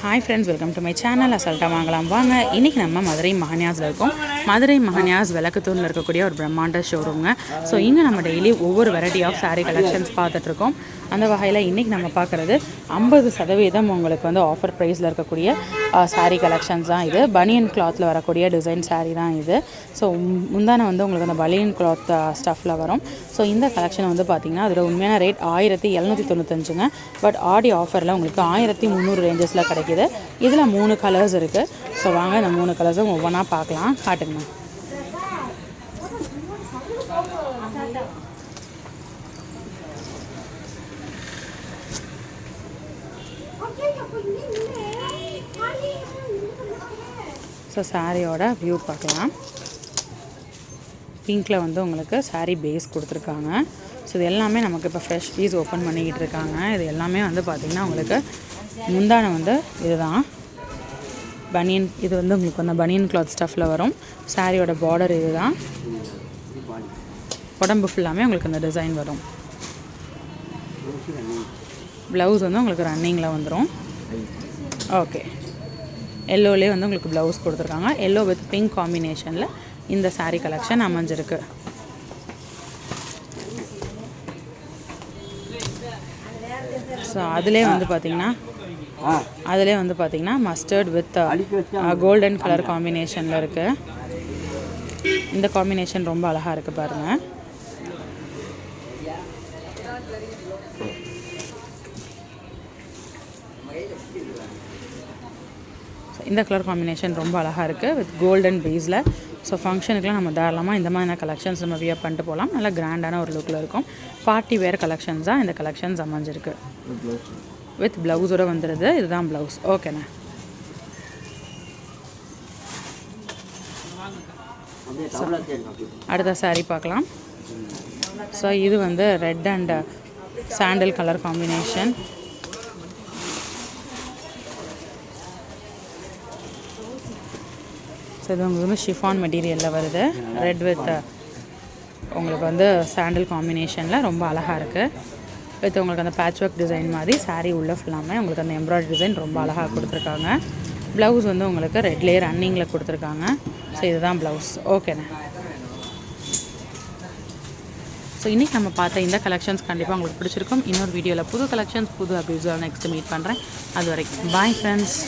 Hi friends, welcome to my channel. அசல்ட்டா வாங்கலாம் வாங்க. இன்றைக்கி நம்ம மதுரை மஹன்யாஸில் இருக்கோம். மதுரை மஹன்யாஸ் விளக்குத்தூரில் இருக்கக்கூடிய ஒரு பிரம்மாண்ட ஷோரூம்ங்க. ஸோ இங்கே நம்ம டெய்லி ஒவ்வொரு வெரைட்டி ஆஃப் சாரீ கலெக்ஷன்ஸ் பார்த்துட்ருக்கோம். அந்த வகையில் இன்றைக்கி நம்ம பார்க்குறது 50% உங்களுக்கு வந்து ஆஃபர் ப்ரைஸில் இருக்கக்கூடிய சாரீ கலெக்ஷன்ஸ் தான் இது. பனியன் கிளாத்தில் வரக்கூடிய டிசைன் சாரீ தான் இது. ஸோ முந்தான வந்து உங்களுக்கு அந்த பனியன் கிளாத் ஸ்டஃப்பில் வரும். ஸோ இந்த கலெக்ஷன் வந்து பார்த்திங்கன்னா அதோட உண்மையான ரேட் 1795ங்க. பட் ஆடி ஆஃபரில் உங்களுக்கு 1300 ரேஞ்சஸில் கிடைக்குது. இதில் 3 கலர்ஸ் இருக்குது. ஸோ வாங்க இந்த 3 கலர்ஸும் ஒவ்வொன்றா பார்க்கலாம். காட்டுங்க. ஸோ சாரியோட வியூ பார்க்கலாம். பிங்க்கில் வந்து உங்களுக்கு சாரீ பேஸ் கொடுத்துருக்காங்க. ஸோ இது எல்லாமே நமக்கு இப்போ ஃப்ரெஷ் பீஸ் ஓப்பன் பண்ணிக்கிட்டு இருக்காங்க. இது எல்லாமே வந்து பார்த்திங்கன்னா உங்களுக்கு முந்தான வந்து இதுதான் பனியன். இது வந்து உங்களுக்கு வந்து பனியன் கிளாத் ஸ்டஃப்பில் வரும். சாரியோட பார்டர் இது தான். உடம்பு ஃபுல்லாமே உங்களுக்கு இந்த டிசைன் வரும். ப்ளவுஸ் வந்து உங்களுக்கு ரன்னிங்கில் வந்துடும். ஓகே, எல்லோலே வந்து உங்களுக்கு ப்ளவுஸ் கொடுத்துருக்காங்க. எல்லோ வித் பிங்க் காம்பினேஷனில் இந்த சாரீ கலெக்ஷன் அமைஞ்சிருக்கு. ஸோ அதிலே வந்து பார்த்திங்கன்னா மஸ்டர்ட் வித் கோல்டன் கலர் காம்பினேஷனில் இருக்குது. இந்த காம்பினேஷன் ரொம்ப அழகாக இருக்குது பாருங்கள். இந்த கலர் காம்பினேஷன் ரொம்ப அழகாக இருக்குது வித் கோல்டன் பேஸில். ஸோ ஃபங்க்ஷனுக்குலாம் நம்ம தாராளமாக இந்த மாதிரியான கலெக்ஷன்ஸ் நம்ம வியர் பண்ணிட்டு போகலாம். நல்லா கிராண்டான ஒரு லுக்கில் இருக்கும். பார்ட்டி வேர் கலெக்ஷன்ஸ் தான் இந்த கலெக்ஷன்ஸ் அமைஞ்சிருக்கு. வித் ப்ளவுஸோடு வந்துடுது. இதுதான் ப்ளவுஸ். ஓகேண்ணா. அடுத்த சாரீ பார்க்கலாம். ஸோ இது வந்து red and sandal colour combination. So இது உங்களுக்கு வந்து ஷிஃபான் மெட்டீரியலில் வருது. ரெட் வித் உங்களுக்கு வந்து சாண்டல் காம்பினேஷனில் ரொம்ப அழகாக இருக்குது. வித் உங்களுக்கு அந்த பேட்ச் ஒர்க் டிசைன் மாதிரி சாரீ உள்ள ஃபுல்லாமே உங்களுக்கு அந்த எம்ப்ராய்டரி டிசைன் ரொம்ப அழகாக கொடுத்துருக்காங்க. ப்ளவுஸ் வந்து உங்களுக்கு ரெட் லேயர் ரன்னிங்கில் கொடுத்துருக்காங்க. ஸோ இதுதான் ப்ளவுஸ். ஓகேண்ணே. ஸோ இன்றைக்கி நம்ம பார்த்த இந்த கலெக்ஷன்ஸ் கண்டிப்பாக உங்களுக்கு பிடிச்சிருக்கும். இன்னொரு வீடியோவில் புது கலெக்ஷன்ஸ் புது அப்டேட்ஸோட நெக்ஸ்ட்டு மீட் பண்ணுறேன். அது வரைக்கும் பாய் ஃப்ரெண்ட்ஸ்.